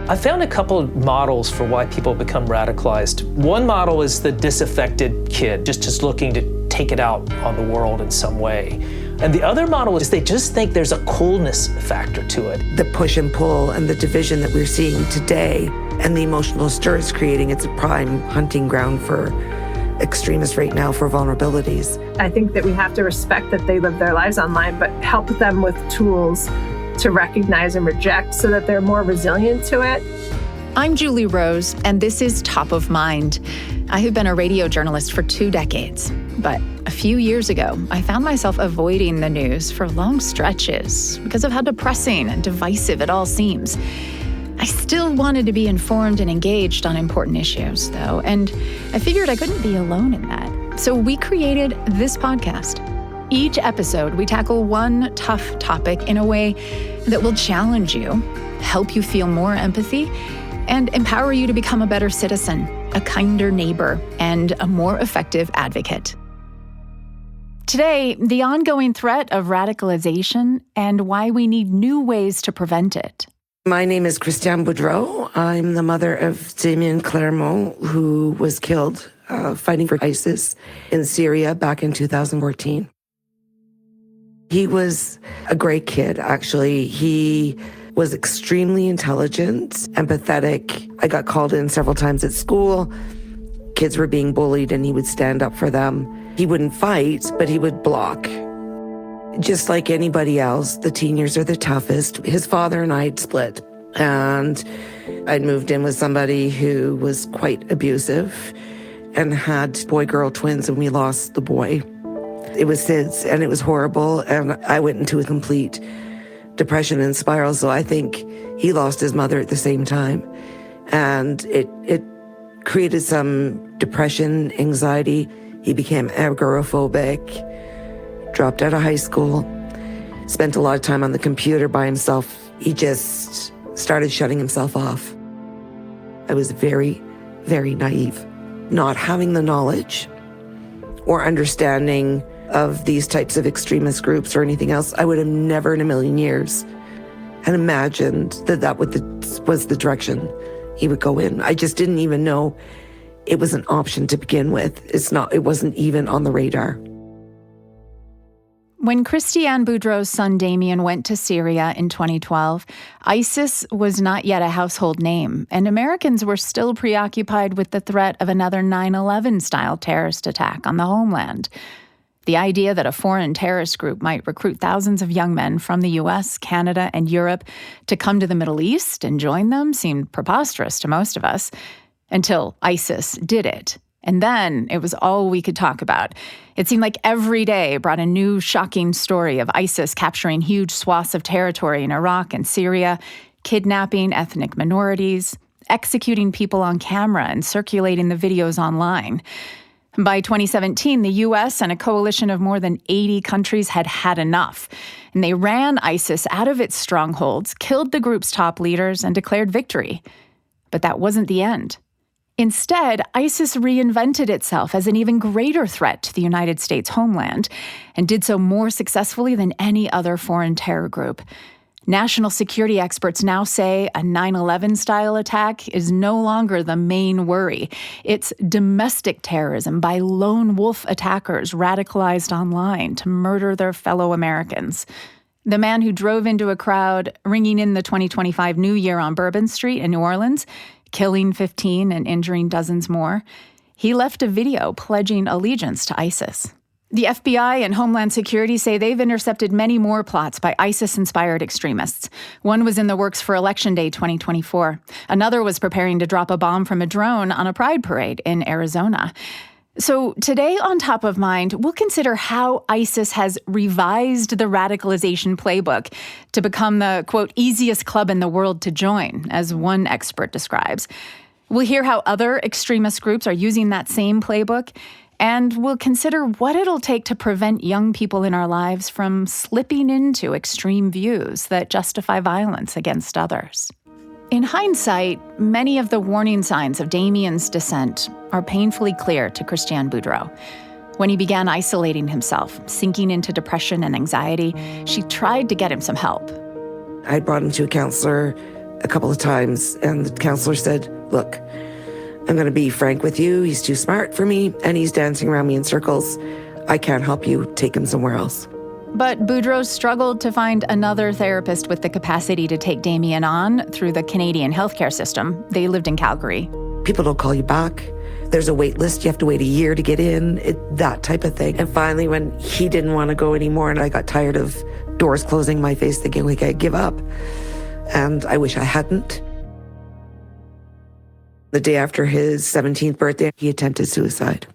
I found a couple models for why people become radicalized. One model is the disaffected kid, just looking to take it out on the world in some way. And the other model is they just think there's a coolness factor to it. The push and pull and the division that we're seeing today and the emotional stir it's creating, it's a prime hunting ground for extremists right now for vulnerabilities. I think that we have to respect that they live their lives online, but help them with tools to recognize and reject so that they're more resilient to it. I'm Julie Rose, and this is Top of Mind. I have been a radio journalist for 2 decades, but a few years ago, I found myself avoiding the news for long stretches because of how depressing and divisive it all seems. I still wanted to be informed and engaged on important issues, though, and I figured I couldn't be alone in that. So we created this podcast. Each episode, we tackle one tough topic in a way that will challenge you, help you feel more empathy, and empower you to become a better citizen, a kinder neighbor, and a more effective advocate. Today, the ongoing threat of radicalization and why we need new ways to prevent it. My name is Christiane Boudreau. I'm the mother of Damien Clermont, who was killed fighting for ISIS in Syria back in 2014. He was a great kid, actually. He was extremely intelligent, empathetic. I got called in several times at school. Kids were being bullied and he would stand up for them. He wouldn't fight, but he would block. Just like anybody else, the teen years are the toughest. His father and I had split, and I'd moved in with somebody who was quite abusive and had boy-girl twins, and we lost the boy. It was SIDS, and it was horrible, and I went into a complete depression and spiral, so I think he lost his mother at the same time. And it created some depression, anxiety. He became agoraphobic, dropped out of high school, spent a lot of time on the computer by himself. He just started shutting himself off. I was very, very naive. Not having the knowledge or understanding of these types of extremist groups or anything else, I would have never in a million years had imagined that was the direction he would go in. I just didn't even know it was an option to begin with. It wasn't even on the radar. When Christiane Boudreau's son Damien went to Syria in 2012, ISIS was not yet a household name, and Americans were still preoccupied with the threat of another 9/11-style terrorist attack on the homeland. The idea that a foreign terrorist group might recruit thousands of young men from the US, Canada, and Europe to come to the Middle East and join them seemed preposterous to most of us, until ISIS did it. And then it was all we could talk about. It seemed like every day brought a new shocking story of ISIS capturing huge swaths of territory in Iraq and Syria, kidnapping ethnic minorities, executing people on camera and circulating the videos online. By 2017, the U.S. and a coalition of more than 80 countries had had enough, and they ran ISIS out of its strongholds, killed the group's top leaders, and declared victory. But that wasn't the end. Instead, ISIS reinvented itself as an even greater threat to the United States homeland, and did so more successfully than any other foreign terror group. National security experts now say a 9/11-style attack is no longer the main worry. It's domestic terrorism by lone wolf attackers radicalized online to murder their fellow Americans. The man who drove into a crowd ringing in the 2025 New Year on Bourbon Street in New Orleans, killing 15 and injuring dozens more, he left a video pledging allegiance to ISIS. The FBI and Homeland Security say they've intercepted many more plots by ISIS-inspired extremists. One was in the works for Election Day 2024. Another was preparing to drop a bomb from a drone on a pride parade in Arizona. So today on Top of Mind, we'll consider how ISIS has revised the radicalization playbook to become the, quote, easiest club in the world to join, as one expert describes. We'll hear how other extremist groups are using that same playbook, and we'll consider what it'll take to prevent young people in our lives from slipping into extreme views that justify violence against others. In hindsight, many of the warning signs of Damien's descent are painfully clear to Christiane Boudreau. When he began isolating himself, sinking into depression and anxiety, she tried to get him some help. I brought him to a counselor a couple of times, and the counselor said, look, I'm going to be frank with you. He's too smart for me, and he's dancing around me in circles. I can't help you. Take him somewhere else. But Boudreau struggled to find another therapist with the capacity to take Damien on through the Canadian healthcare system. They lived in Calgary. People don't call you back. There's a wait list. You have to wait a year to get in, that type of thing. And finally, when he didn't want to go anymore, and I got tired of doors closing in my face, thinking, like, I'd give up. And I wish I hadn't. The day after his 17th birthday, he attempted suicide.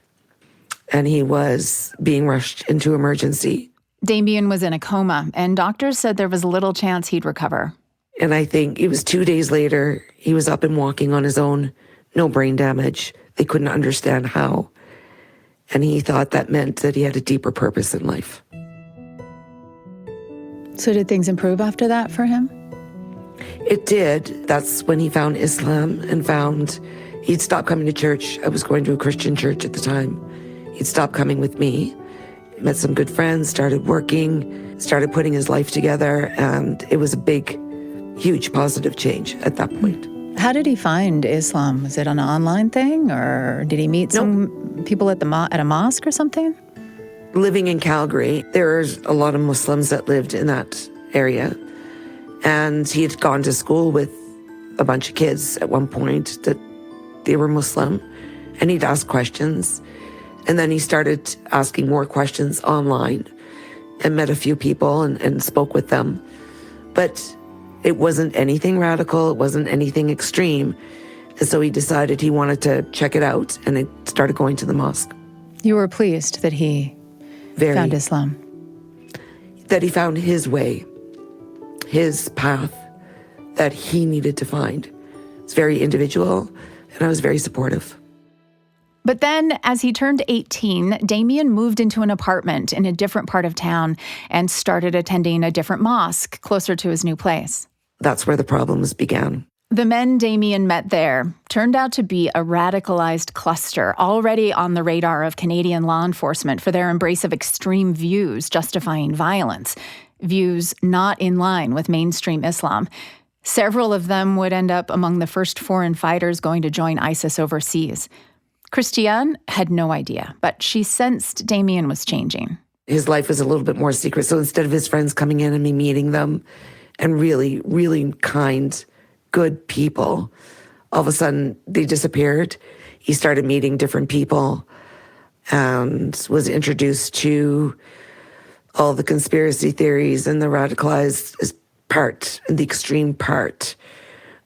And he was being rushed into emergency. Damien was in a coma, and doctors said there was little chance he'd recover. And I think it was 2 days later, he was up and walking on his own, no brain damage. They couldn't understand how. And he thought that meant that he had a deeper purpose in life. So did things improve after that for him? It did. That's when he found Islam and found he'd stopped coming to church. I was going to a Christian church at the time. He'd stopped coming with me. Met some good friends, started working, started putting his life together, and it was a big, huge positive change at that point. How did he find Islam? Was it an online thing, or did he meet some people at a mosque or something? Living in Calgary, there's a lot of Muslims that lived in that area, and he had gone to school with a bunch of kids at one point that they were Muslim, and he'd ask questions. And then he started asking more questions online and met a few people and spoke with them. But it wasn't anything radical. It wasn't anything extreme. And so he decided he wanted to check it out, and he started going to the mosque. You were pleased that he found Islam? That he found his way, his path that he needed to find. It's very individual, and I was very supportive. But then, as he turned 18, Damien moved into an apartment in a different part of town and started attending a different mosque closer to his new place. That's where the problems began. The men Damien met there turned out to be a radicalized cluster, already on the radar of Canadian law enforcement for their embrace of extreme views justifying violence, views not in line with mainstream Islam. Several of them would end up among the first foreign fighters going to join ISIS overseas. Christiane had no idea, but she sensed Damien was changing. His life was a little bit more secret. So instead of his friends coming in and me meeting them, and really, really kind, good people, all of a sudden they disappeared. He started meeting different people and was introduced to all the conspiracy theories and the radicalized part and the extreme part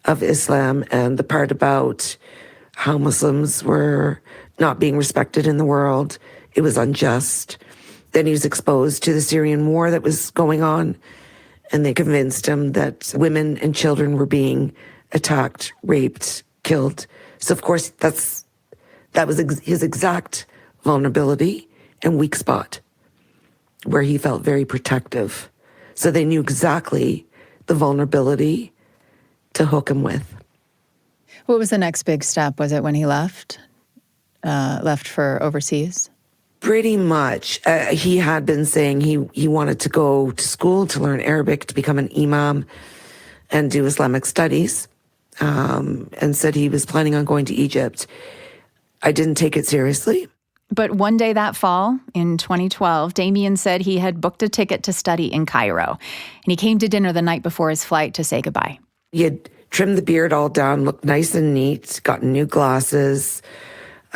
of Islam, and the part about how Muslims were not being respected in the world. It was unjust. Then he was exposed to the Syrian war that was going on, and they convinced him that women and children were being attacked, raped, killed. So of course, that was his exact vulnerability and weak spot, where he felt very protective. So they knew exactly the vulnerability to hook him with. What was the next big step? Was it when he left for overseas? Pretty much. He had been saying he wanted to go to school to learn Arabic, to become an imam and do Islamic studies, and said he was planning on going to Egypt. I didn't take it seriously. But one day that fall, in 2012, Damien said he had booked a ticket to study in Cairo, and he came to dinner the night before his flight to say goodbye. He had trimmed the beard all down, looked nice and neat, gotten new glasses,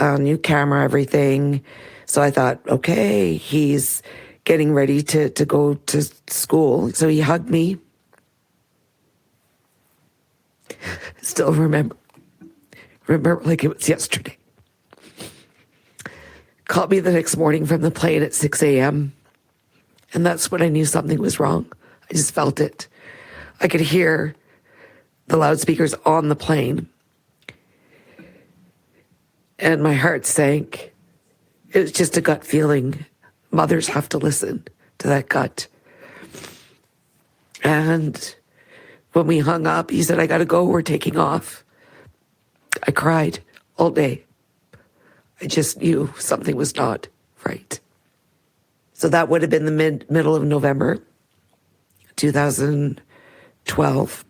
new camera, everything. So I thought, okay, he's getting ready to go to school. So he hugged me. Still remember like it was yesterday. Called me the next morning from the plane at 6 a.m. And that's when I knew something was wrong. I just felt it. I could hear the loudspeakers on the plane. And my heart sank. It was just a gut feeling. Mothers have to listen to that gut. And when we hung up, he said, I gotta go, we're taking off. I cried all day. I just knew something was not right. So that would have been the middle of November 2012.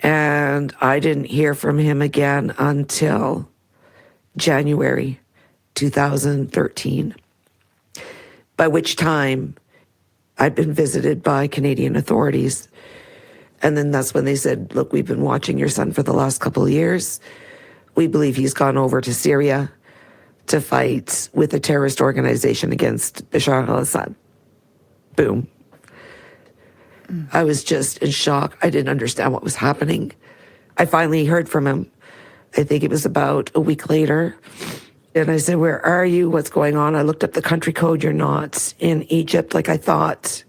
And I didn't hear from him again until January 2013, by which time I'd been visited by Canadian authorities. And then that's when they said, look, we've been watching your son for the last couple of years. We believe he's gone over to Syria to fight with a terrorist organization against Bashar al-Assad. Boom. I was just in shock. I didn't understand what was happening. I finally heard from him. I think it was about a week later. And I said, where are you? What's going on? I looked up the country code. You're not in Egypt like I thought.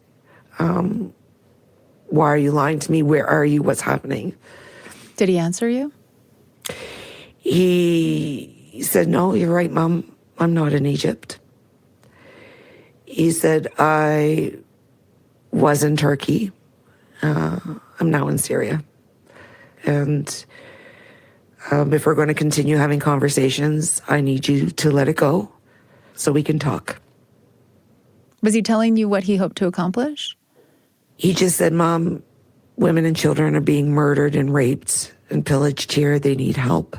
Why are you lying to me? Where are you? What's happening? Did he answer you? He said, no, you're right, Mom. I'm not in Egypt. He said, I was in Turkey. I'm now in Syria. And if we're going to continue having conversations, I need you to let it go so we can talk. Was he telling you what he hoped to accomplish? He just said, Mom, women and children are being murdered and raped and pillaged here. They need help.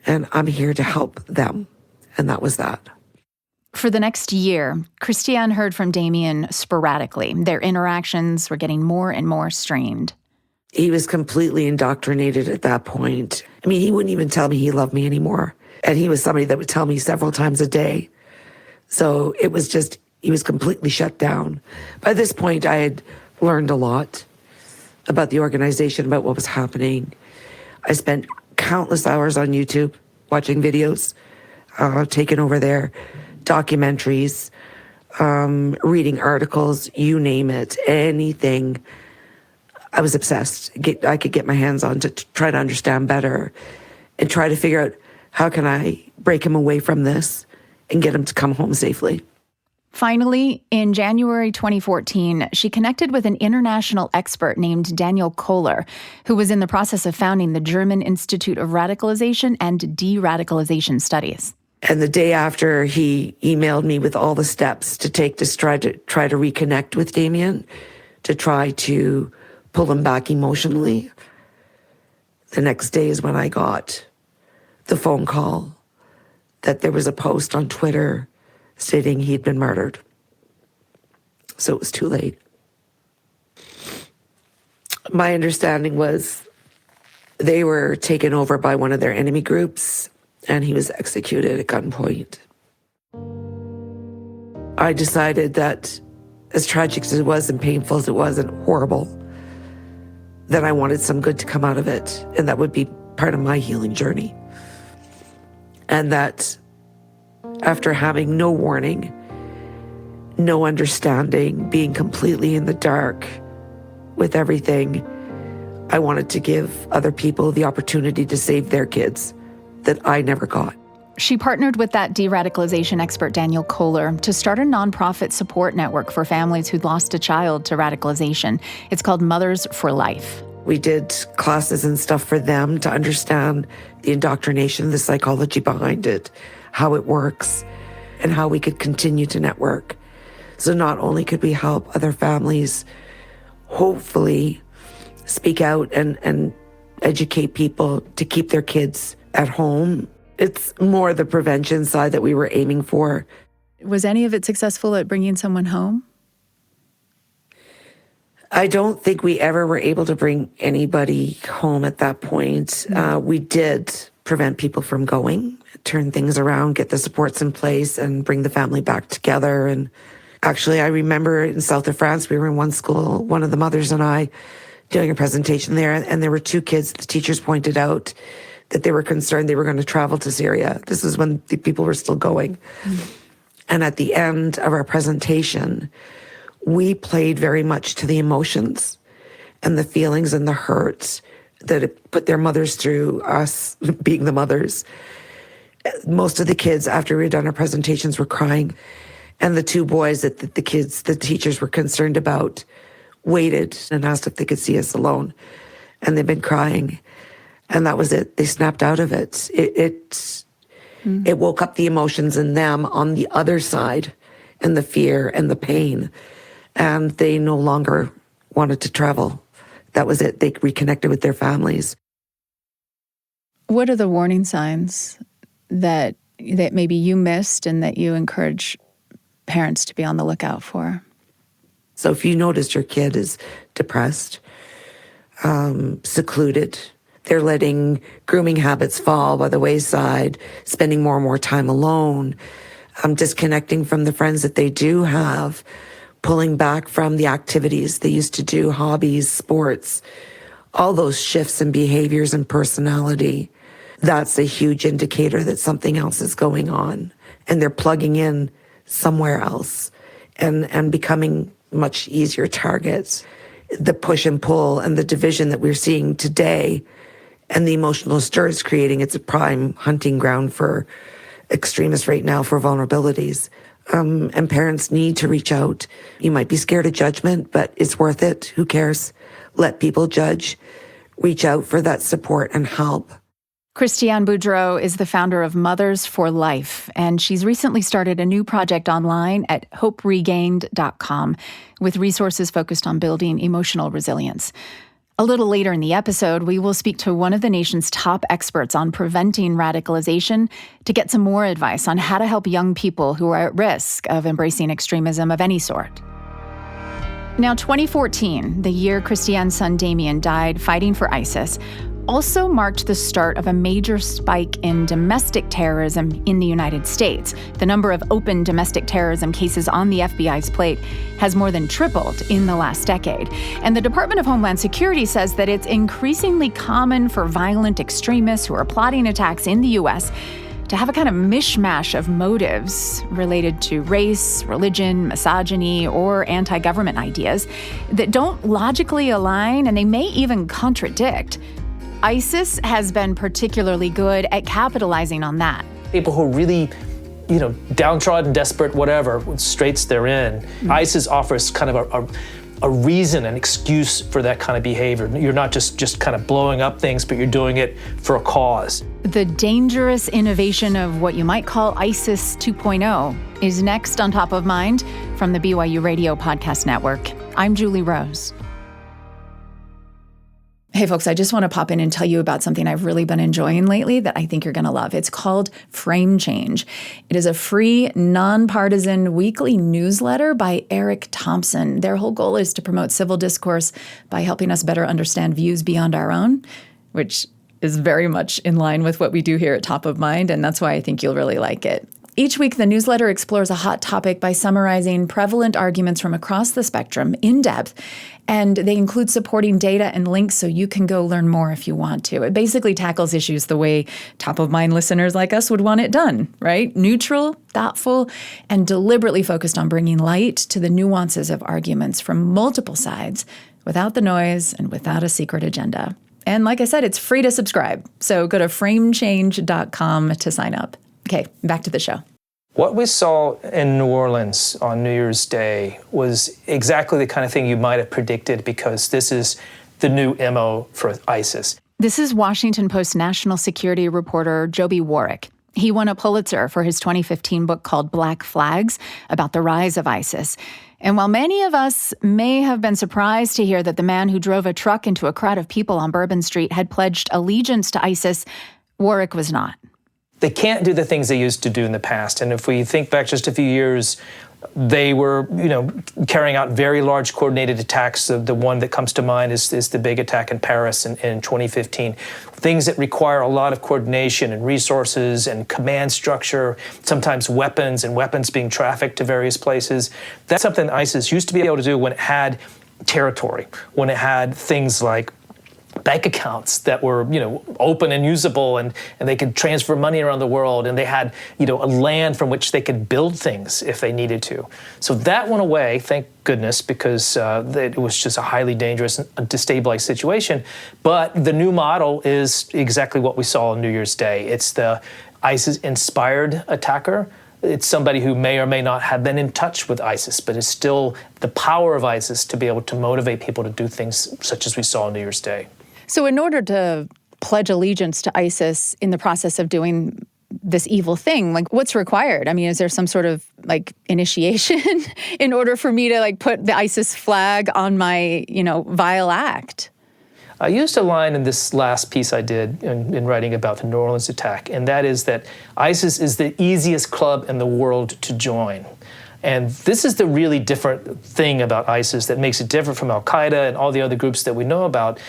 And I'm here to help them. And that was that. For the next year, Christiane heard from Damien sporadically. Their interactions were getting more and more strained. He was completely indoctrinated at that point. I mean, he wouldn't even tell me he loved me anymore. And he was somebody that would tell me several times a day. So it was just, he was completely shut down. By this point, I had learned a lot about the organization, about what was happening. I spent countless hours on YouTube watching videos, taking over their documentaries, reading articles, you name it, anything. I was obsessed. I could get my hands on to try to understand better and try to figure out how can I break him away from this and get him to come home safely. Finally, in January 2014, she connected with an international expert named Daniel Kohler, who was in the process of founding the German Institute of Radicalization and De-Radicalization Studies. And the day after, he emailed me with all the steps to take to try to reconnect with Damien, to try to pull him back emotionally. The next day is when I got the phone call that there was a post on Twitter stating he'd been murdered. So it was too late. My understanding was they were taken over by one of their enemy groups and he was executed at gunpoint. I decided that as tragic as it was and painful as it was and horrible, that I wanted some good to come out of it, and that would be part of my healing journey. And that after having no warning, no understanding, being completely in the dark with everything, I wanted to give other people the opportunity to save their kids that I never got. She partnered with that de-radicalization expert Daniel Kohler to start a nonprofit support network for families who'd lost a child to radicalization. It's called Mothers for Life. We did classes and stuff for them to understand the indoctrination, the psychology behind it, how it works, and how we could continue to network. So not only could we help other families hopefully speak out and educate people to keep their kids at home, it's more the prevention side that we were aiming for. Was any of it successful at bringing someone home? I don't think we ever were able to bring anybody home at that point. We did prevent people from going, turn things around, get the supports in place, and bring the family back together. And actually, I remember in south of France, we were in one school, one of the mothers and I, doing a presentation there, and there were two kids. The teachers pointed out that they were concerned they were going to travel to Syria. This is when the people were still going. And at the end of our presentation, we played very much to the emotions and the feelings and the hurts that it put their mothers through, us being the mothers. Most of the kids, after we had done our presentations, were crying. And the two boys that the teachers were concerned about, waited and asked if they could see us alone. And they've been crying. And that was it. They snapped out of it. It woke up the emotions in them on the other side, and the fear and the pain. And they no longer wanted to travel That was it. They reconnected with their families. What are the warning signs that maybe you missed and that you encourage parents to be on the lookout for? So if you notice your kid is depressed, secluded, they're letting grooming habits fall by the wayside, spending more and more time alone, disconnecting from the friends that they do have, pulling back from the activities they used to do, hobbies, sports, all those shifts in behaviors and personality, that's a huge indicator that something else is going on. And they're plugging in somewhere else and becoming much easier targets. The push and pull and the division that we're seeing today and the emotional stir it's creating, it's a prime hunting ground for extremists right now for vulnerabilities. And parents need to reach out. You might be scared of judgment, but it's worth it. Who cares? Let people judge. Reach out for that support and help. Christiane Boudreau is the founder of Mothers for Life, and she's recently started a new project online at hoperegained.com with resources focused on building emotional resilience. A little later in the episode, we will speak to one of the nation's top experts on preventing radicalization to get some more advice on how to help young people who are at risk of embracing extremism of any sort. Now, 2014, the year Christiane's son Damien died fighting for ISIS, also marked the start of a major spike in domestic terrorism in the United States. The number of open domestic terrorism cases on the FBI's plate has more than tripled in the last decade. And the Department of Homeland Security says that it's increasingly common for violent extremists who are plotting attacks in the U.S. to have a kind of mishmash of motives related to race, religion, misogyny, or anti-government ideas that don't logically align, and they may even contradict. ISIS has been particularly good at capitalizing on that. People who are really, downtrodden, desperate, whatever, straits they're in, ISIS offers kind of a reason, an excuse for that kind of behavior. You're not just kind of blowing up things, but you're doing it for a cause. The dangerous innovation of what you might call ISIS 2.0 is next on Top of Mind from the BYU Radio Podcast Network. I'm Julie Rose. Hey folks, I just want to pop in and tell you about something I've really been enjoying lately that I think you're going to love. It's called Frame Change. It is a free, nonpartisan weekly newsletter by Eric Thompson. Their whole goal is to promote civil discourse by helping us better understand views beyond our own, which is very much in line with what we do here at Top of Mind, and that's why I think you'll really like it. Each week, the newsletter explores a hot topic by summarizing prevalent arguments from across the spectrum in depth, and they include supporting data and links so you can go learn more if you want to. It basically tackles issues the way top-of-mind listeners like us would want it done, right? Neutral, thoughtful, and deliberately focused on bringing light to the nuances of arguments from multiple sides without the noise and without a secret agenda. And like I said, it's free to subscribe, so go to framechange.com to sign up. Okay, back to the show. What we saw in New Orleans on New Year's Day was exactly the kind of thing you might have predicted, because this is the new MO for ISIS. This is Washington Post national security reporter Joby Warrick. He won a Pulitzer for his 2015 book called Black Flags about the rise of ISIS. And while many of us may have been surprised to hear that the man who drove a truck into a crowd of people on Bourbon Street had pledged allegiance to ISIS, Warrick was not. They can't do the things they used to do in the past. And if we think back just a few years, they were, carrying out very large coordinated attacks. The one that comes to mind is the big attack in Paris in 2015. Things that require a lot of coordination and resources and command structure, sometimes weapons and weapons being trafficked to various places. That's something ISIS used to be able to do when it had territory, when it had things like bank accounts that were, open and usable, and they could transfer money around the world, and they had, a land from which they could build things if they needed to. So that went away, thank goodness, because it was just a highly dangerous and destabilized situation. But the new model is exactly what we saw on New Year's Day. It's the ISIS-inspired attacker. It's somebody who may or may not have been in touch with ISIS, but it's still the power of ISIS to be able to motivate people to do things such as we saw on New Year's Day. So in order to pledge allegiance to ISIS in the process of doing this evil thing, what's required? I mean, is there some sort of initiation in order for me to put the ISIS flag on my, vile act? I used a line in this last piece I did in writing about the New Orleans attack, and that is that ISIS is the easiest club in the world to join. And this is the really different thing about ISIS that makes it different from Al-Qaeda and all the other groups that we know about.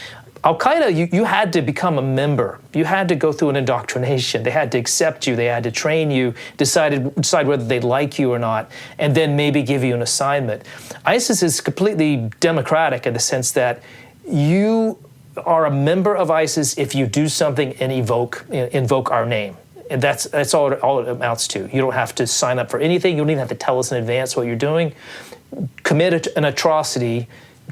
Al-Qaeda, you had to become a member. You had to go through an indoctrination. They had to accept you. They had to train you, decide whether they'd like you or not, and then maybe give you an assignment. ISIS is completely democratic in the sense that you are a member of ISIS if you do something and invoke our name. And that's all it amounts to. You don't have to sign up for anything. You don't even have to tell us in advance what you're doing. Commit an atrocity.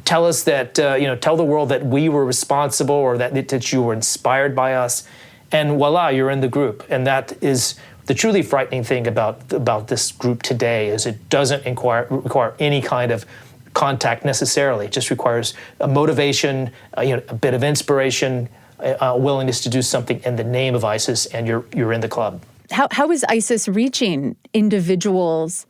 Tell us that, tell the world that we were responsible or that you were inspired by us, and voila, you're in the group. And that is the truly frightening thing about this group today is it doesn't require any kind of contact necessarily. It just requires a motivation, a bit of inspiration, a willingness to do something in the name of ISIS, and you're in the club. How is ISIS reaching individuals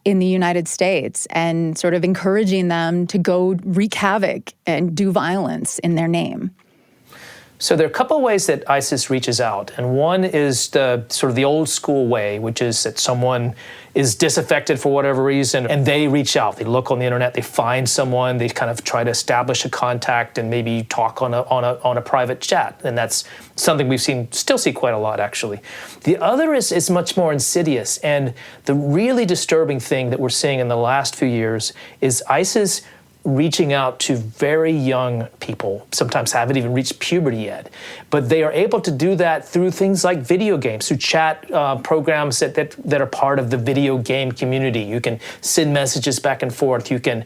in the United States and sort of encouraging them to go wreak havoc and do violence in their name? So there are a couple of ways that ISIS reaches out, and one is the sort of the old school way, which is that someone is disaffected for whatever reason, and they reach out. They look on the internet, they find someone, they kind of try to establish a contact and maybe talk on a private chat, and that's something we've still see quite a lot actually. The other is much more insidious, and the really disturbing thing that we're seeing in the last few years is ISIS reaching out to very young people, sometimes haven't even reached puberty yet. But they are able to do that through things like video games, through chat programs that are part of the video game community. You can send messages back and forth. You can,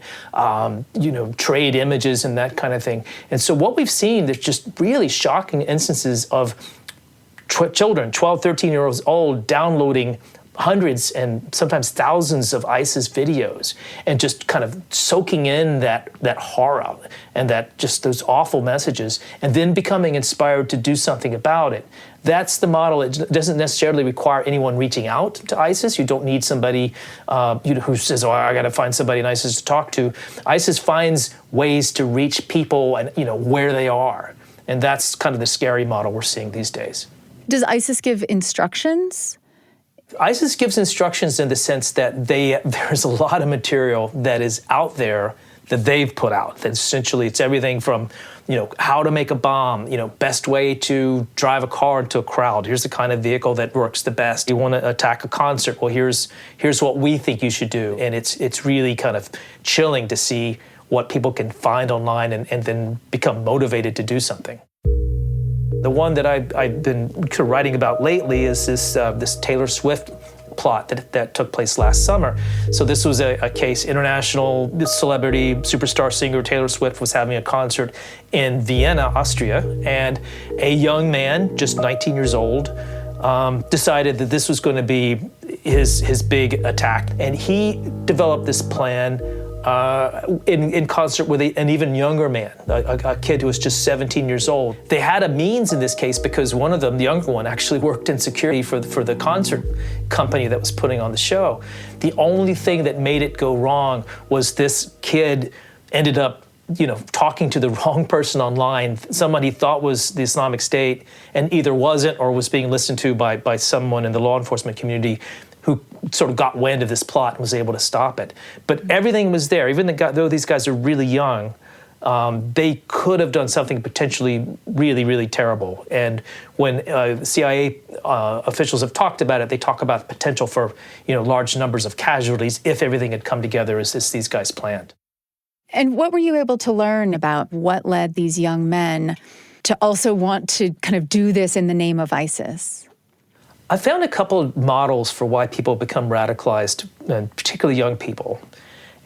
trade images and that kind of thing. And so what we've seen, there's just really shocking instances of children, 12, 13-year-olds old, downloading hundreds and sometimes thousands of ISIS videos and just kind of soaking in that horror and those awful messages and then becoming inspired to do something about it. That's the model. It doesn't necessarily require anyone reaching out to ISIS. You don't need somebody who says, "Oh, I got to find somebody in ISIS to talk to." ISIS finds ways to reach people and where they are, and that's kind of the scary model we're seeing these days. Does ISIS give instructions? ISIS gives instructions in the sense that there's a lot of material that is out there that they've put out. That essentially, it's everything from, how to make a bomb, best way to drive a car into a crowd. Here's the kind of vehicle that works the best. You want to attack a concert. Well, here's what we think you should do. And it's really kind of chilling to see what people can find online and then become motivated to do something. The one that I've been writing about lately is this Taylor Swift plot that took place last summer. So this was a case, international celebrity superstar singer Taylor Swift was having a concert in Vienna, Austria, and a young man, just 19 years old, decided that this was going to be his big attack. And he developed this plan in concert with an even younger man, a kid who was just 17 years old. They had a means in this case because one of them, the younger one, actually worked in security for the concert company that was putting on the show. The only thing that made it go wrong was this kid ended up talking to the wrong person online, someone he thought was the Islamic State, and either wasn't or was being listened to by someone in the law enforcement community who sort of got wind of this plot and was able to stop it. But everything was there. Even though these guys are really young, they could have done something potentially really, really terrible. And when CIA officials have talked about it, they talk about the potential for large numbers of casualties if everything had come together as these guys planned. And what were you able to learn about what led these young men to also want to kind of do this in the name of ISIS? I found a couple of models for why people become radicalized, and particularly young people.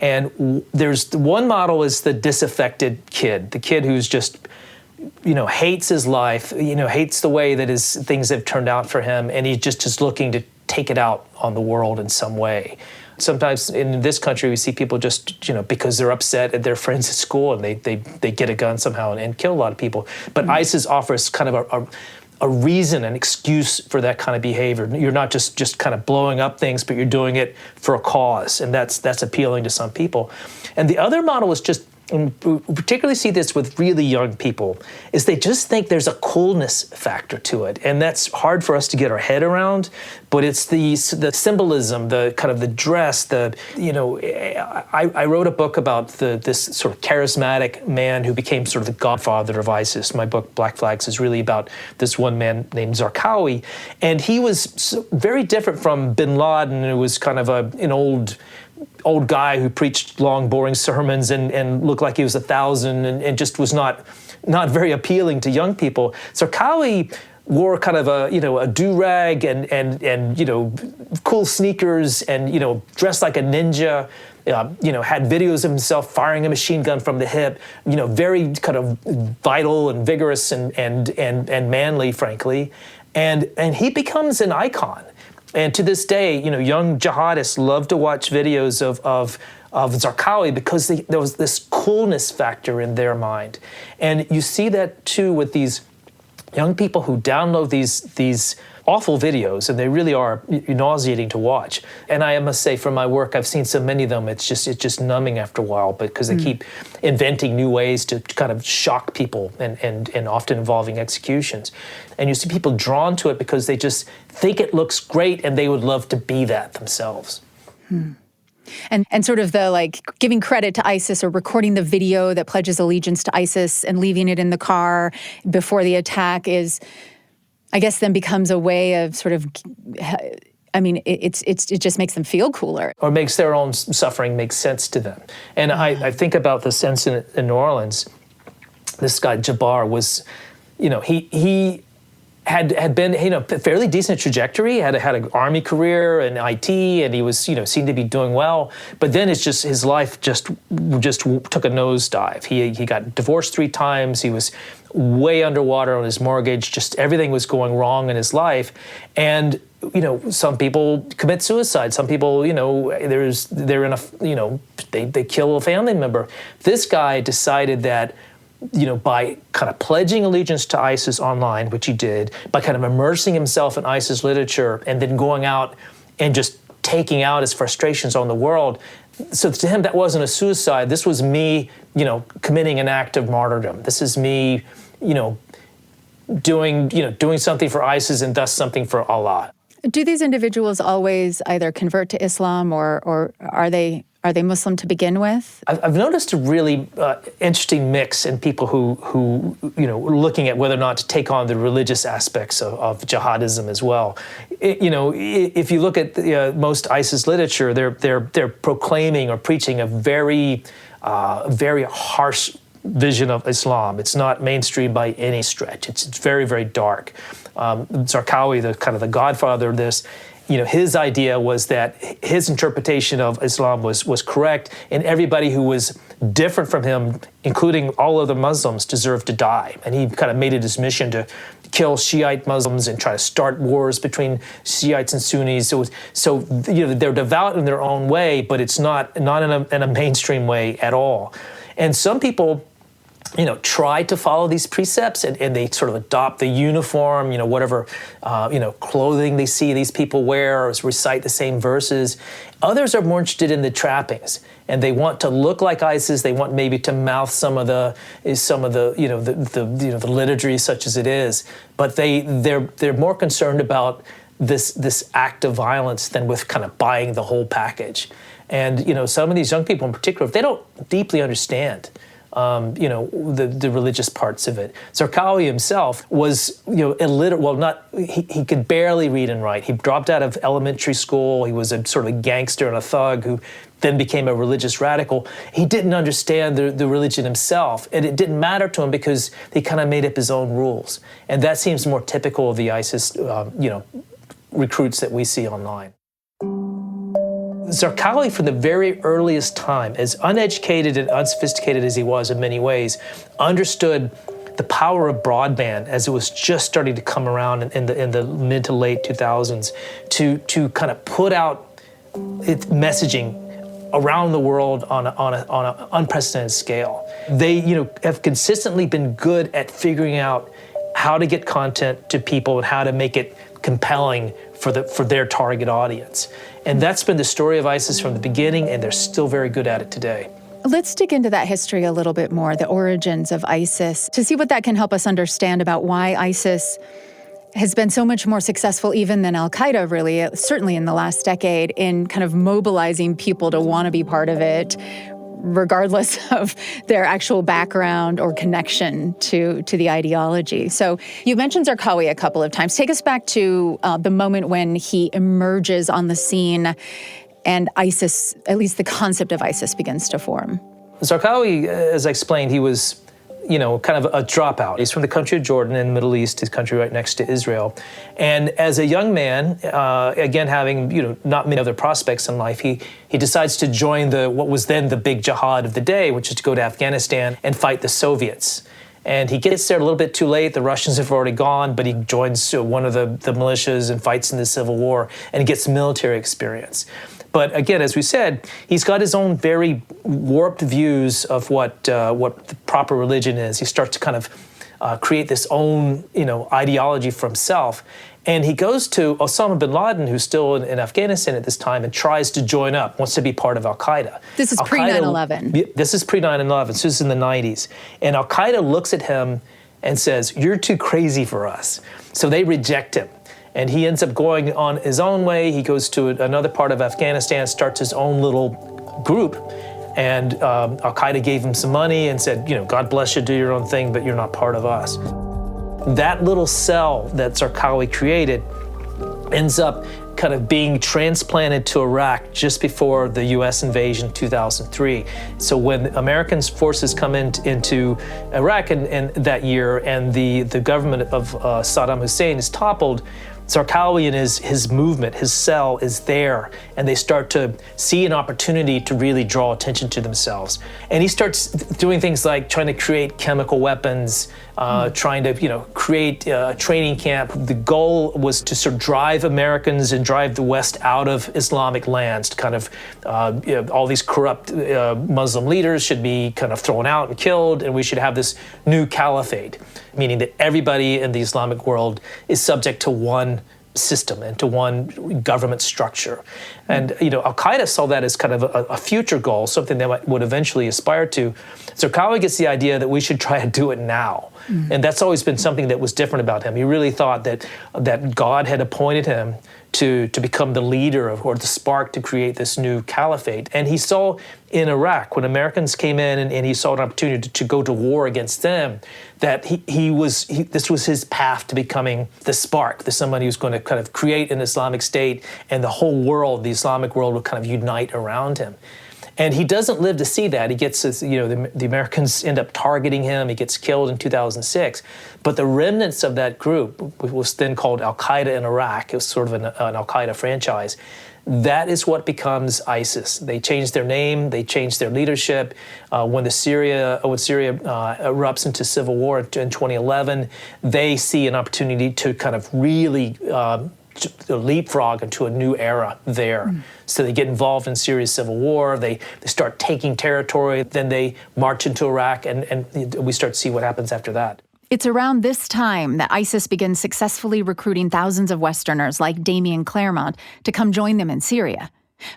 And there's one model is the disaffected kid, the kid who's just, hates his life, hates the way that things have turned out for him, and he's just looking to take it out on the world in some way. Sometimes in this country, we see people just, because they're upset at their friends at school and they get a gun somehow and kill a lot of people. But ISIS offers kind of a reason, an excuse for that kind of behavior. You're not just kind of blowing up things, but you're doing it for a cause, and that's appealing to some people. And the other model is just and we particularly see this with really young people, is they just think there's a coolness factor to it. And that's hard for us to get our head around, but it's the symbolism, the kind of the dress, I wrote a book about this sort of charismatic man who became sort of the godfather of ISIS. My book, Black Flags, is really about this one man named Zarqawi. And he was very different from bin Laden, who was kind of an old guy who preached long, boring sermons and looked like he was 1,000 and just was not very appealing to young people. Zarqawi wore kind of a do-rag and cool sneakers and dressed like a ninja. Had videos of himself firing a machine gun from the hip. Very kind of vital and vigorous and manly, frankly, and he becomes an icon. And to this day, young jihadists love to watch videos of Zarqawi because there was this coolness factor in their mind. And you see that too with these young people who download these awful videos, and they really are nauseating to watch. And I must say, from my work, I've seen so many of them, it's just numbing after a while, because they keep inventing new ways to kind of shock people and often involving executions. And you see people drawn to it because they just think it looks great and they would love to be that themselves. And sort of the giving credit to ISIS or recording the video that pledges allegiance to ISIS and leaving it in the car before the attack is, I guess, then becomes a way of sort of, it just makes them feel cooler. Or makes their own suffering make sense to them. And I think about this incident in New Orleans. This guy, Jabbar, was, he had been, a fairly decent trajectory, had an army career in IT, and he was, seemed to be doing well. But then it's just, his life just took a nosedive. He got divorced 3 times. He was way underwater on his mortgage. Just everything was going wrong in his life. And, some people commit suicide. Some people, they're in a, they kill a family member. This guy decided that, by kind of pledging allegiance to ISIS online, which he did, by kind of immersing himself in ISIS literature and then going out and just taking out his frustrations on the world. So to him, that wasn't a suicide. This was me, committing an act of martyrdom. This is me, doing something for ISIS and thus something for Allah. Do these individuals always either convert to Islam or are they Muslim to begin with? I've noticed a really interesting mix in people who are looking at whether or not to take on the religious aspects of jihadism as well. If you look at most ISIS literature, they're proclaiming or preaching a very harsh vision of Islam. It's not mainstream by any stretch. It's very, very dark. Zarqawi, the godfather of this, his idea was that his interpretation of Islam was correct, and everybody who was different from him, including all other Muslims, deserved to die. And he kind of made it his mission to kill Shiite Muslims and try to start wars between Shiites and Sunnis. So they're devout in their own way, but it's not in a mainstream way at all. And some people, try to follow these precepts and they sort of adopt the uniform, whatever, clothing they see these people wear, or recite the same verses. Others are more interested in the trappings, and they want to look like ISIS. They want maybe to mouth some of the liturgy, such as it is. But they're more concerned about this act of violence than with kind of buying the whole package. And some of these young people in particular, if they don't deeply understand the religious parts of it. Zarqawi himself was, illiterate. Well, he could barely read and write. He dropped out of elementary school. He was a sort of a gangster and a thug who then became a religious radical. He didn't understand the religion himself, and it didn't matter to him because he kind of made up his own rules. And that seems more typical of the ISIS, recruits that we see online. Zarqawi, from the very earliest time, as uneducated and unsophisticated as he was in many ways, understood the power of broadband as it was just starting to come around in the mid to late 2000s to kind of put out its messaging around the world on an unprecedented scale. They, have consistently been good at figuring out how to get content to people and how to make it compelling for their target audience. And that's been the story of ISIS from the beginning, and they're still very good at it today. Let's dig into that history a little bit more, the origins of ISIS, to see what that can help us understand about why ISIS has been so much more successful even than al-Qaeda, really, certainly in the last decade, in kind of mobilizing people to want to be part of it, regardless of their actual background or connection to the ideology. So you mentioned Zarqawi a couple of times. Take us back to the moment when he emerges on the scene and ISIS, at least the concept of ISIS, begins to form. Zarqawi, as I explained, he was, kind of a dropout. He's from the country of Jordan in the Middle East, his country right next to Israel. And as a young man, again, having, not many other prospects in life, he decides to join what was then the big jihad of the day, which is to go to Afghanistan and fight the Soviets. And he gets there a little bit too late. The Russians have already gone, but he joins one of the militias and fights in the Civil War and gets military experience. But again, as we said, he's got his own very warped views of what the proper religion is. He starts to kind of create this own, ideology for himself. And he goes to Osama bin Laden, who's still in Afghanistan at this time, and tries to join up, wants to be part of al-Qaeda. This is pre-9/11. This is pre-9/11, so this is in the 90s. And al-Qaeda looks at him and says, "You're too crazy for us." So they reject him. And he ends up going on his own way. He goes to another part of Afghanistan, starts his own little group. And al-Qaeda gave him some money and said, God bless you, do your own thing, but you're not part of us. That little cell that Zarqawi created ends up kind of being transplanted to Iraq just before the U.S. invasion in 2003. So when American forces come into Iraq in that year and the government of Saddam Hussein is toppled, Zarqawi and his movement, his cell is there, and they start to see an opportunity to really draw attention to themselves. And he starts doing things like trying to create chemical weapons, trying to create a training camp. The goal was to sort of drive Americans and drive the West out of Islamic lands, to kind of all these corrupt Muslim leaders should be kind of thrown out and killed, and we should have this new caliphate, meaning that everybody in the Islamic world is subject to one system and to one government structure. And al-Qaeda saw that as kind of a future goal, something they would eventually aspire to. Zarqawi gets the idea that we should try to do it now. And that's always been something that was different about him. He really thought that God had appointed him to become the leader or the spark to create this new caliphate. And he saw in Iraq, when Americans came in and he saw an opportunity to go to war against them, that this was his path to becoming the spark, somebody who's going to kind of create an Islamic state, and the whole world, the Islamic world, would kind of unite around him. And he doesn't live to see that. He gets, the Americans end up targeting him. He gets killed in 2006. But the remnants of that group, which was then called Al-Qaeda in Iraq, it was sort of an Al-Qaeda franchise, that is what becomes ISIS. They changed their name, they changed their leadership. When Syria erupts into civil war in 2011, they see an opportunity to kind of really leapfrog into a new era there. So they get involved in Syria's civil war, they start taking territory, then they march into Iraq, and we start to see what happens after that. It's around this time that ISIS begins successfully recruiting thousands of Westerners like Damian Claremont to come join them in Syria.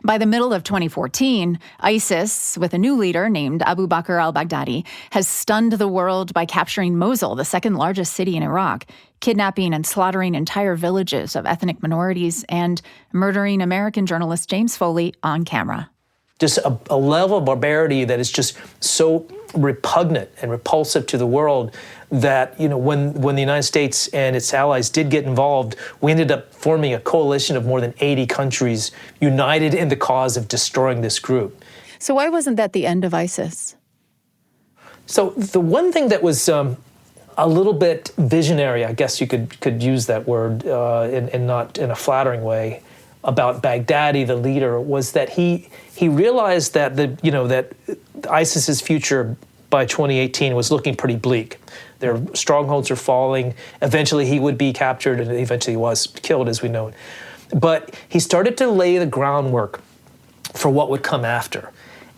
By the middle of 2014, ISIS, with a new leader named Abu Bakr al-Baghdadi, has stunned the world by capturing Mosul, the second largest city in Iraq, kidnapping and slaughtering entire villages of ethnic minorities, and murdering American journalist James Foley on camera. Just a level of barbarity that is just so repugnant and repulsive to the world that, when the United States and its allies did get involved, we ended up forming a coalition of more than 80 countries united in the cause of destroying this group. So why wasn't that the end of ISIS? So the one thing that was a little bit visionary, I guess you could use that word, and not in a flattering way, about Baghdadi, the leader, was that he realized that that ISIS's future by 2018 was looking pretty bleak. Their strongholds are falling. Eventually he would be captured, and eventually he was killed, as we know. But he started to lay the groundwork for what would come after.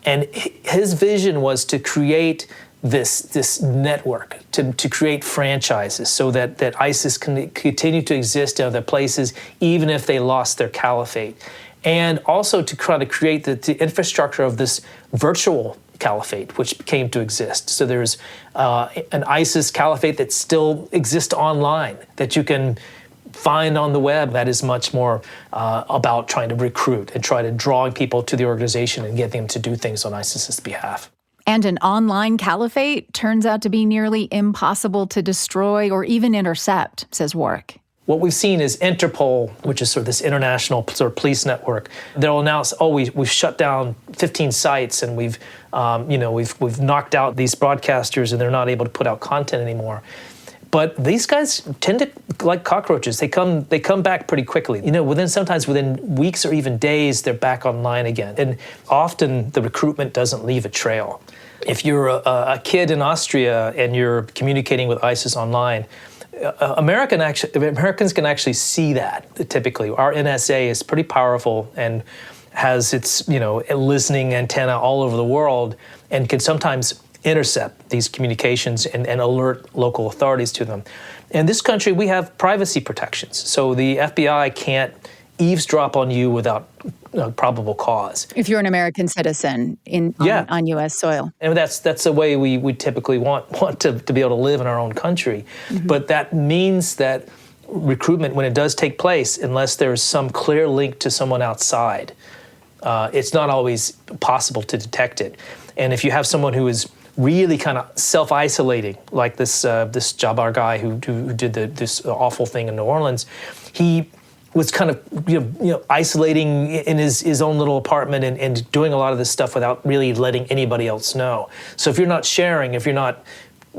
And his vision was to create this network, to create franchises so that ISIS can continue to exist in other places, even if they lost their caliphate. And also to try to create the infrastructure of this virtual caliphate, which came to exist. So there's an ISIS caliphate that still exists online that you can find on the web that is much more about trying to recruit and try to draw people to the organization and get them to do things on ISIS's behalf. And an online caliphate turns out to be nearly impossible to destroy or even intercept, says Warwick. What we've seen is Interpol, which is sort of this international sort of police network. They'll announce, we've shut down 15 sites and we've knocked out these broadcasters and they're not able to put out content anymore. But these guys tend to, like cockroaches, they come back pretty quickly. Sometimes within weeks or even days, they're back online again. And often the recruitment doesn't leave a trail. If you're a kid in Austria and you're communicating with ISIS online, Americans can actually see that typically. Our NSA is pretty powerful and has its listening antenna all over the world and can sometimes intercept these communications and alert local authorities to them. In this country, we have privacy protections, so the FBI can't eavesdrop on you without probable cause. If you're an American citizen on U.S. soil. And that's the way we typically want to be able to live in our own country. Mm-hmm. But that means that recruitment, when it does take place, unless there's some clear link to someone outside, it's not always possible to detect it. And if you have someone who is really kind of self-isolating, like this Jabbar guy who did this awful thing in New Orleans, he was kind of isolating in his own little apartment and doing a lot of this stuff without really letting anybody else know. So if you're not sharing, if you're not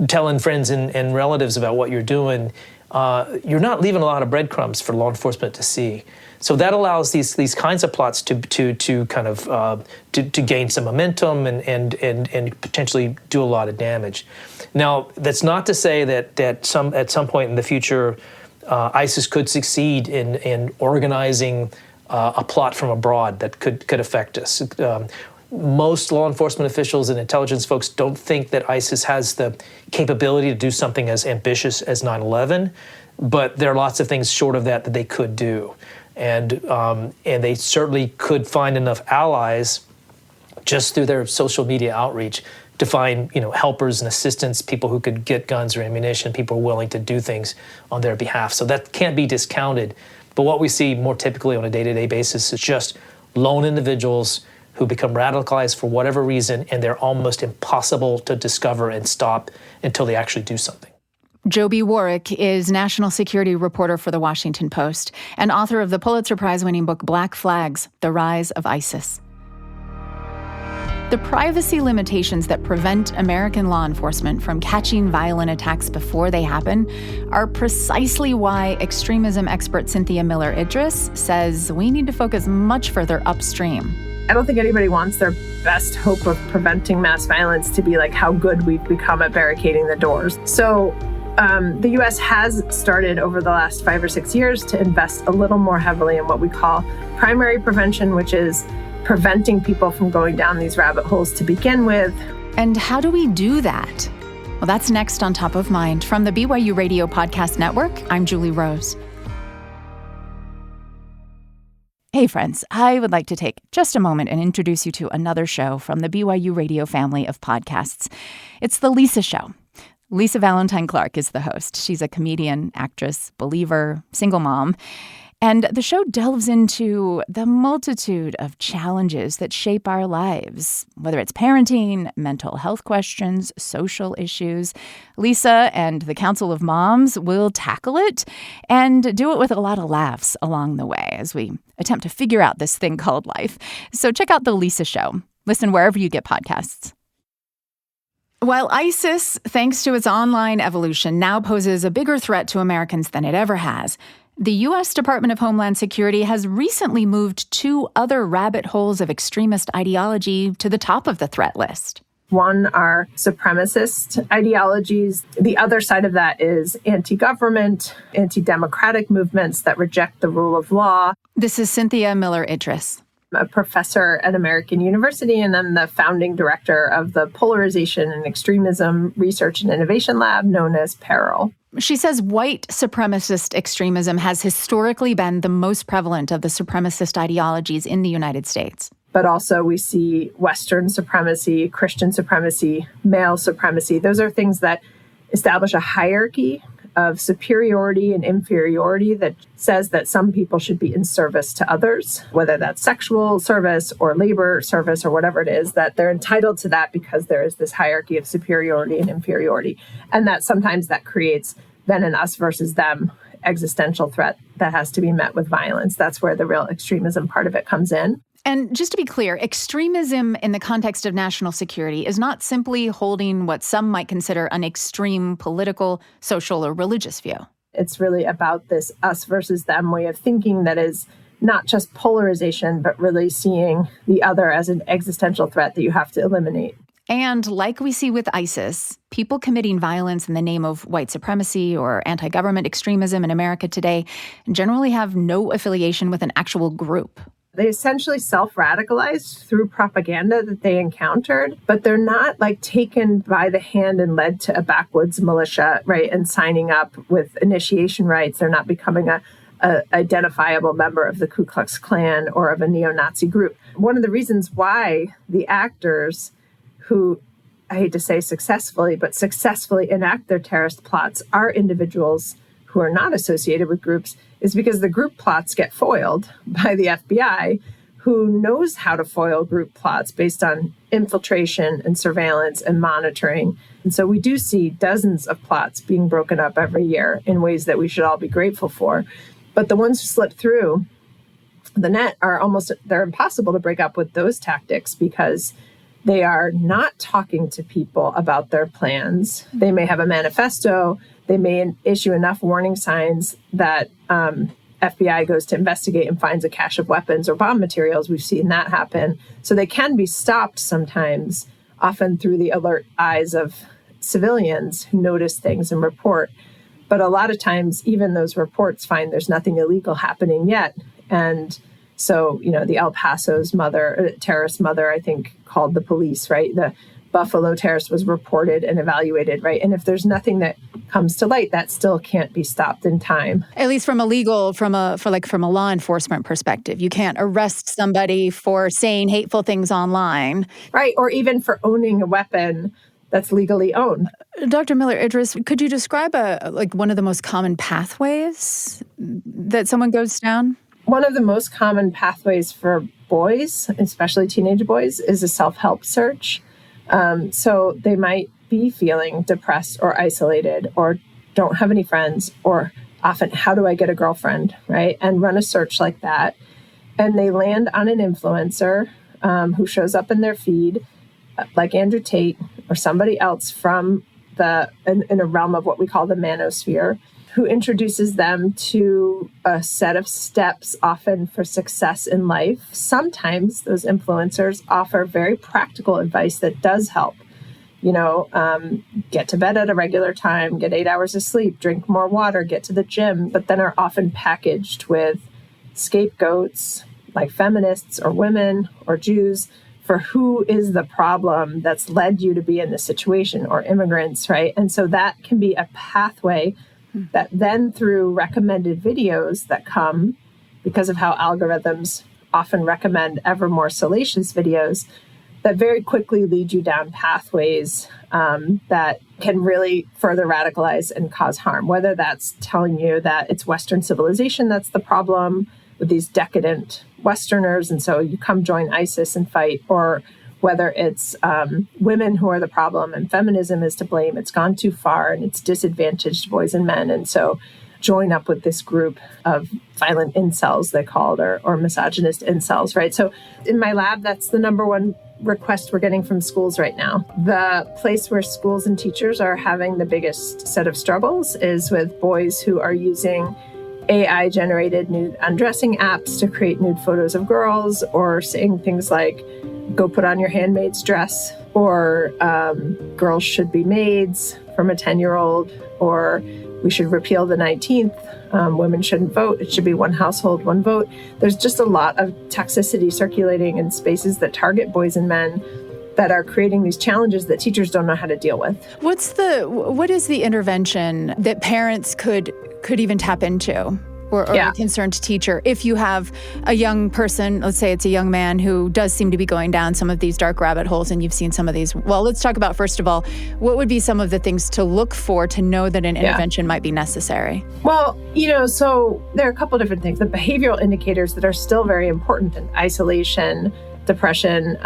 telling friends and relatives about what you're doing, you're not leaving a lot of breadcrumbs for law enforcement to see. So that allows these kinds of plots to kind of to gain some momentum and potentially do a lot of damage. Now, that's not to say that at some point in the future, ISIS could succeed in organizing a plot from abroad that could affect us. Most law enforcement officials and intelligence folks don't think that ISIS has the capability to do something as ambitious as 9/11, but there are lots of things short of that they could do. And they certainly could find enough allies just through their social media outreach to find helpers and assistants, people who could get guns or ammunition, people willing to do things on their behalf. So that can't be discounted. But what we see more typically on a day-to-day basis is just lone individuals who become radicalized for whatever reason, and they're almost impossible to discover and stop until they actually do something. Joby Warwick is national security reporter for The Washington Post and author of the Pulitzer Prize-winning book Black Flags: The Rise of ISIS. The privacy limitations that prevent American law enforcement from catching violent attacks before they happen are precisely why extremism expert Cynthia Miller-Idriss says we need to focus much further upstream. I don't think anybody wants their best hope of preventing mass violence to be like how good we've become at barricading the doors. So the U.S. has started over the last 5 or 6 years to invest a little more heavily in what we call primary prevention, which is preventing people from going down these rabbit holes to begin with. And how do we do that? Well, that's next on Top of Mind. From the BYU Radio Podcast Network, I'm Julie Rose. Hey friends, I would like to take just a moment and introduce you to another show from the BYU Radio family of podcasts. It's The Lisa Show. Lisa Valentine Clark is the host. She's a comedian, actress, believer, single mom. And the show delves into the multitude of challenges that shape our lives, whether it's parenting, mental health questions, social issues. Lisa and the Council of Moms will tackle it and do it with a lot of laughs along the way as we attempt to figure out this thing called life. So check out The Lisa Show. Listen wherever you get podcasts. While ISIS, thanks to its online evolution, now poses a bigger threat to Americans than it ever has, the U.S. Department of Homeland Security has recently moved 2 other rabbit holes of extremist ideology to the top of the threat list. One are supremacist ideologies. The other side of that is anti-government, anti-democratic movements that reject the rule of law. This is Cynthia Miller-Idriss, a professor at American University, and I'm the founding director of the Polarization and Extremism Research and Innovation Lab, known as PERIL. She says white supremacist extremism has historically been the most prevalent of the supremacist ideologies in the United States. but also we see Western supremacy, Christian supremacy, male supremacy. Those are things that establish a hierarchy of superiority and inferiority that says that some people should be in service to others, whether that's sexual service or labor service or whatever it is, that they're entitled to that because there is this hierarchy of superiority and inferiority. And that sometimes that creates then an us versus them existential threat that has to be met with violence. That's where the real extremism part of it comes in. And just to be clear, extremism in the context of national security is not simply holding what some might consider an extreme political, social, or religious view. It's really about this us versus them way of thinking that is not just polarization, but really seeing the other as an existential threat that you have to eliminate. And like we see with ISIS, people committing violence in the name of white supremacy or anti-government extremism in America today generally have no affiliation with an actual group. They essentially self-radicalized through propaganda that they encountered, but they're not like taken by the hand and led to a backwoods militia, right, and signing up with initiation rites. They're not becoming a identifiable member of the Ku Klux Klan or of a neo-Nazi group. One of the reasons why the actors who, I hate to say successfully, but successfully enact their terrorist plots are individuals who are not associated with groups is because the group plots get foiled by the FBI, who knows how to foil group plots based on infiltration and surveillance and monitoring. And so we do see dozens of plots being broken up every year in ways that we should all be grateful for. But the ones who slip through the net they're impossible to break up with those tactics because they are not talking to people about their plans. They may have a manifesto. They may issue enough warning signs that FBI goes to investigate and finds a cache of weapons or bomb materials. We've seen that happen. So they can be stopped sometimes, often through the alert eyes of civilians who notice things and report. But a lot of times, even those reports find there's nothing illegal happening yet. And so, the El Paso's terrorist mother, I think, called the police, right? The Buffalo terrorist was reported and evaluated, right? And if there's nothing that comes to light, that still can't be stopped in time. At least from a law enforcement perspective, you can't arrest somebody for saying hateful things online. Right, or even for owning a weapon that's legally owned. Dr. Miller-Idris, could you describe one of the most common pathways that someone goes down? One of the most common pathways for boys, especially teenage boys, is a self-help search. So they might be feeling depressed or isolated or don't have any friends, or often, how do I get a girlfriend, right? And run a search like that. And they land on an influencer who shows up in their feed, like Andrew Tate or somebody else from in a realm of what we call the manosphere, who introduces them to a set of steps, often for success in life. Sometimes those influencers offer very practical advice that does help. Get to bed at a regular time, get 8 hours of sleep, drink more water, get to the gym, but then are often packaged with scapegoats like feminists or women or Jews for who is the problem that's led you to be in this situation, or immigrants, right? And so that can be a pathway that then, through recommended videos that come because of how algorithms often recommend ever more salacious videos, that very quickly lead you down pathways that can really further radicalize and cause harm, whether that's telling you that it's Western civilization that's the problem with these decadent Westerners, and so you come join ISIS and fight, or whether it's women who are the problem and feminism is to blame. It's gone too far and it's disadvantaged boys and men. And so join up with this group of violent incels, they called, or misogynist incels, right? So in my lab, that's the number one request we're getting from schools right now. The place where schools and teachers are having the biggest set of struggles is with boys who are using AI-generated nude undressing apps to create nude photos of girls, or saying things like, go put on your handmaid's dress, or girls should be maids from a 10-year-old, or we should repeal the 19th, women shouldn't vote, it should be one household, one vote. There's just a lot of toxicity circulating in spaces that target boys and men that are creating these challenges that teachers don't know how to deal with. What is the intervention that parents could even tap into or a concerned teacher. If you have a young person, let's say it's a young man who does seem to be going down some of these dark rabbit holes, and you've seen some of these. Well, let's talk about, first of all, what would be some of the things to look for to know that an intervention might be necessary? Well, so there are a couple different things. The behavioral indicators that are still very important: isolation, depression,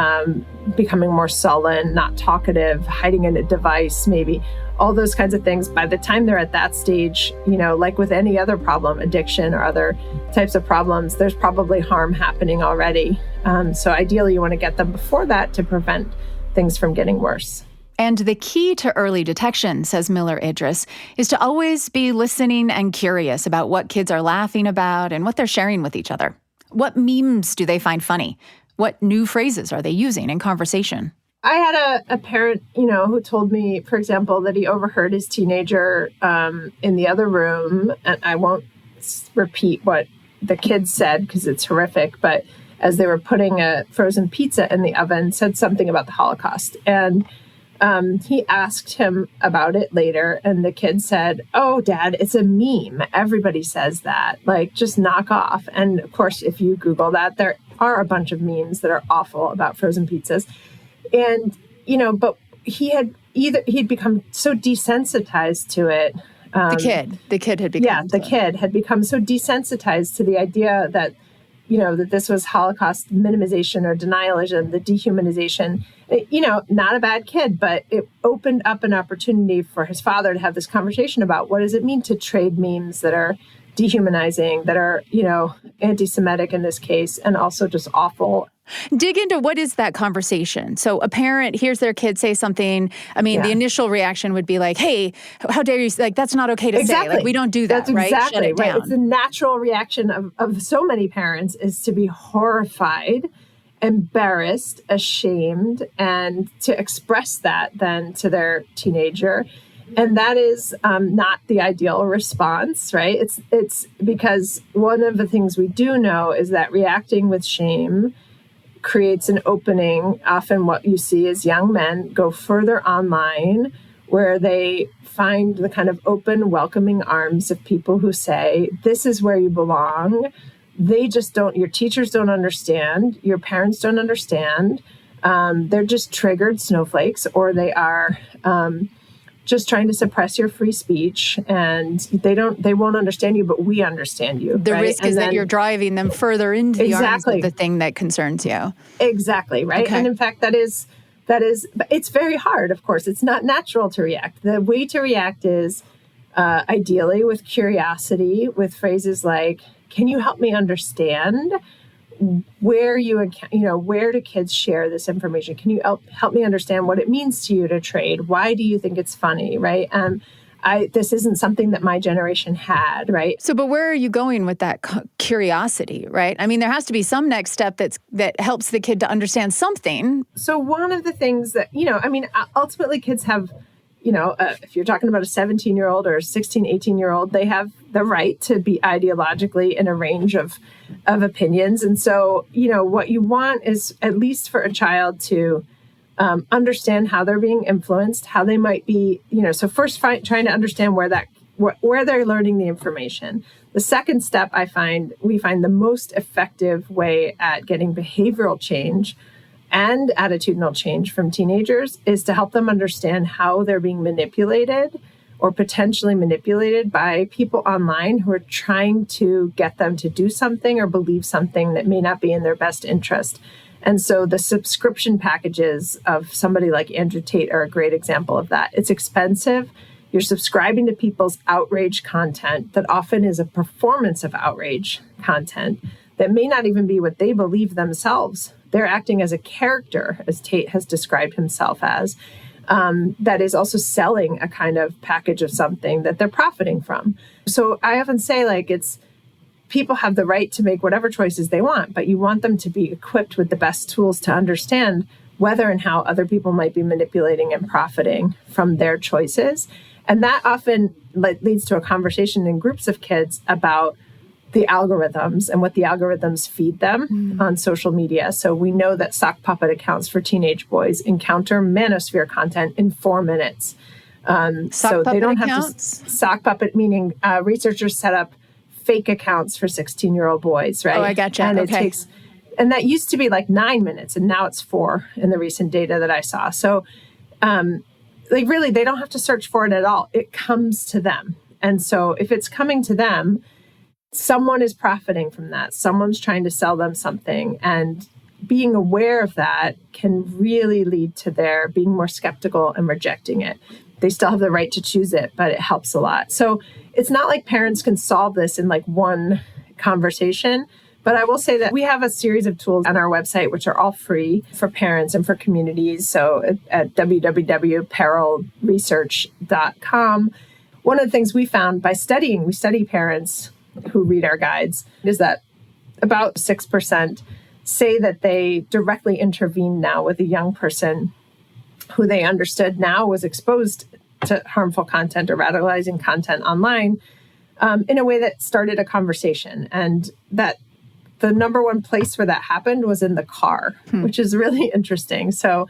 becoming more sullen, not talkative, hiding in a device, maybe. All those kinds of things. By the time they're at that stage, like with any other problem, addiction or other types of problems, there's probably harm happening already. So ideally, you want to get them before that to prevent things from getting worse. And the key to early detection, says Miller Idris, is to always be listening and curious about what kids are laughing about and what they're sharing with each other. What memes do they find funny? What new phrases are they using in conversation? I had a parent, who told me, for example, that he overheard his teenager in the other room, and I won't repeat what the kids said because it's horrific, but as they were putting a frozen pizza in the oven, said something about the Holocaust. And he asked him about it later, and the kid said, "Oh, Dad, it's a meme. Everybody says that. Like, just knock off." And of course, if you Google that, there are a bunch of memes that are awful about frozen pizzas. And, but he'd become so desensitized to it. The kid had become. Yeah, the kid had become so desensitized to the idea that, that this was Holocaust minimization or denialism, the dehumanization. Not a bad kid, but it opened up an opportunity for his father to have this conversation about what does it mean to trade memes that are dehumanizing, that are, anti-Semitic in this case, and also just awful. Dig into what is that conversation. So a parent hears their kid say something. I mean, the initial reaction would be like, "Hey, how dare you? Like, that's not okay to say. Like, we don't do that, that's right? Exactly, Shut it down." Right. It's the natural reaction of so many parents is to be horrified, embarrassed, ashamed, and to express that then to their teenager. And that is not the ideal response, right? It's because one of the things we do know is that reacting with shame creates an opening. Often what you see is young men go further online where they find the kind of open, welcoming arms of people who say, "This is where you belong." They just don't, your teachers don't understand, your parents don't understand. They're just triggered snowflakes, or they are just trying to suppress your free speech, and they won't understand you, but we understand you. The risk is that you're driving them further into the arms of the thing that concerns you. Exactly, right? Okay. And in fact, that is, it's very hard, of course. It's not natural to react. The way to react is ideally with curiosity, with phrases like, "Can you help me understand where where do kids share this information? Can you help me understand what it means to you to trade? Why do you think it's funny?" Right? This isn't something that my generation had, right? So, but where are you going with that curiosity, right? I mean, there has to be some next step that helps the kid to understand something. So one of the things that, ultimately kids have, if you're talking about a 17-year-old or a 16, 18-year-old, they have the right to be ideologically in a range of opinions. And so, what you want is at least for a child to understand how they're being influenced, how they might be, so first trying to understand where they're learning the information. The second step we find the most effective way at getting behavioral change and attitudinal change from teenagers is to help them understand how they're being manipulated or potentially manipulated by people online who are trying to get them to do something or believe something that may not be in their best interest. And so the subscription packages of somebody like Andrew Tate are a great example of that. It's expensive. You're subscribing to people's outrage content that often is a performance of outrage content that may not even be what they believe themselves. They're acting as a character, as Tate has described himself as, that is also selling a kind of package of something that they're profiting from. So I often say, people have the right to make whatever choices they want, but you want them to be equipped with the best tools to understand whether and how other people might be manipulating and profiting from their choices. And that often leads to a conversation in groups of kids about the algorithms and what the algorithms feed them on social media. So we know that sock puppet accounts for teenage boys encounter manosphere content in 4 minutes. Sock puppet accounts? Sock puppet, meaning researchers set up fake accounts for 16-year-old boys, right? Oh, I gotcha. And okay. And that used to be like 9 minutes, and now it's 4 in the recent data that I saw. So, really, they don't have to search for it at all. It comes to them. And so if it's coming to them, someone is profiting from that. Someone's trying to sell them something. And being aware of that can really lead to their being more skeptical and rejecting it. They still have the right to choose it, but it helps a lot. So it's not like parents can solve this in like one conversation. But I will say that we have a series of tools on our website, which are all free for parents and for communities. So at www.perilresearch.com, one of the things we found by studying, we study parents who read our guides, is that about 6% say that they directly intervene now with a young person who they understood now was exposed to harmful content or radicalizing content online in a way that started a conversation. And that the number one place where that happened was in the car, which is really interesting. So,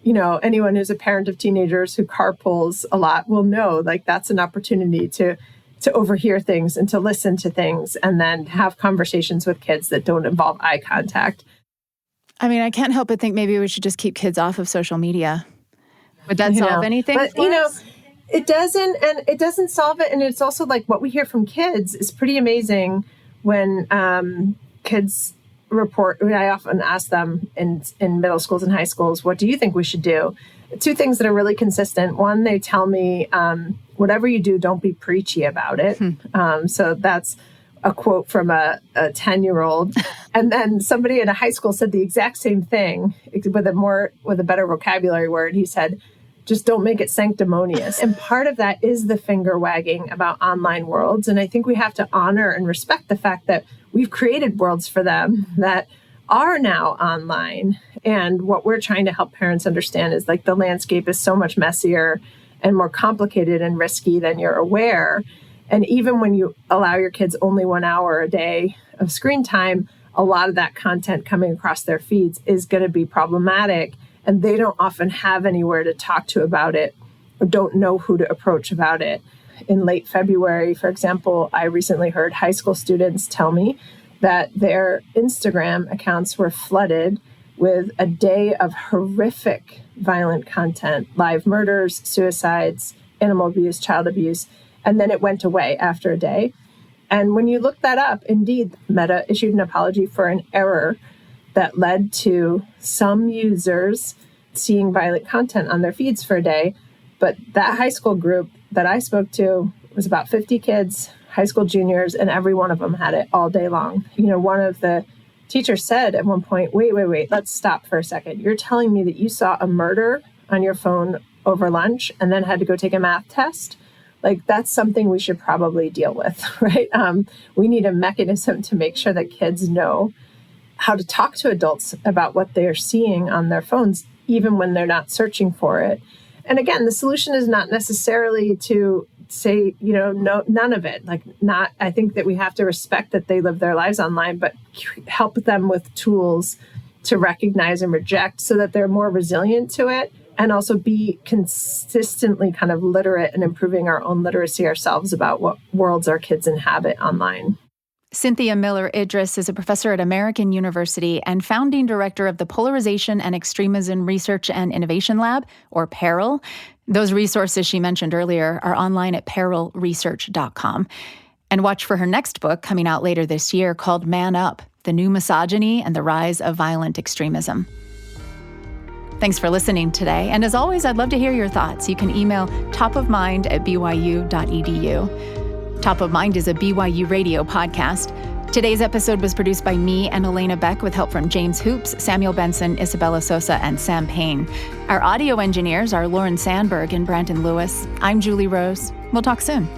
anyone who's a parent of teenagers who carpools a lot will know, like, that's an opportunity to overhear things and to listen to things and then have conversations with kids that don't involve eye contact. I mean, I can't help but think maybe we should just keep kids off of social media. Would that solve anything? But, it doesn't, and it doesn't solve it. And it's also like what we hear from kids is pretty amazing when kids report. I often ask them in middle schools and high schools, what do you think we should do? 2 things that are really consistent. One, they tell me, whatever you do, don't be preachy about it. So that's a quote from a 10-year-old. And then somebody in a high school said the exact same thing with a better vocabulary word. He said, just don't make it sanctimonious. And part of that is the finger wagging about online worlds. And I think we have to honor and respect the fact that we've created worlds for them that are now online. And what we're trying to help parents understand is like the landscape is so much messier and more complicated and risky than you're aware. And even when you allow your kids only 1 hour a day of screen time, a lot of that content coming across their feeds is going to be problematic. And they don't often have anywhere to talk to about it or don't know who to approach about it. In late February, for example, I recently heard high school students tell me that their Instagram accounts were flooded with a day of horrific violent content, live murders, suicides, animal abuse, child abuse, and then it went away after a day. And when you look that up, indeed, Meta issued an apology for an error that led to some users seeing violent content on their feeds for a day. But that high school group that I spoke to was about 50 kids, high school juniors, and every one of them had it all day long. One of the teachers said at one point, wait, let's stop for a second. You're telling me that you saw a murder on your phone over lunch and then had to go take a math test? Like, that's something we should probably deal with, right? We need a mechanism to make sure that kids know how to talk to adults about what they're seeing on their phones, even when they're not searching for it. And again, the solution is not necessarily to say, no, none of it. I think that we have to respect that they live their lives online, but help them with tools to recognize and reject so that they're more resilient to it, and also be consistently kind of literate and improving our own literacy ourselves about what worlds our kids inhabit online. Cynthia Miller Idris is a professor at American University and founding director of the Polarization and Extremism Research and Innovation Lab, or PERIL. Those resources she mentioned earlier are online at perilresearch.com. And watch for her next book coming out later this year called Man Up, The New Misogyny and the Rise of Violent Extremism. Thanks for listening today. And as always, I'd love to hear your thoughts. You can email topofmind@byu.edu. Top of Mind is a BYU radio podcast. Today's episode was produced by me and Elena Beck with help from James Hoops, Samuel Benson, Isabella Sosa, and Sam Payne. Our audio engineers are Lauren Sandberg and Brandon Lewis. I'm Julie Rose. We'll talk soon.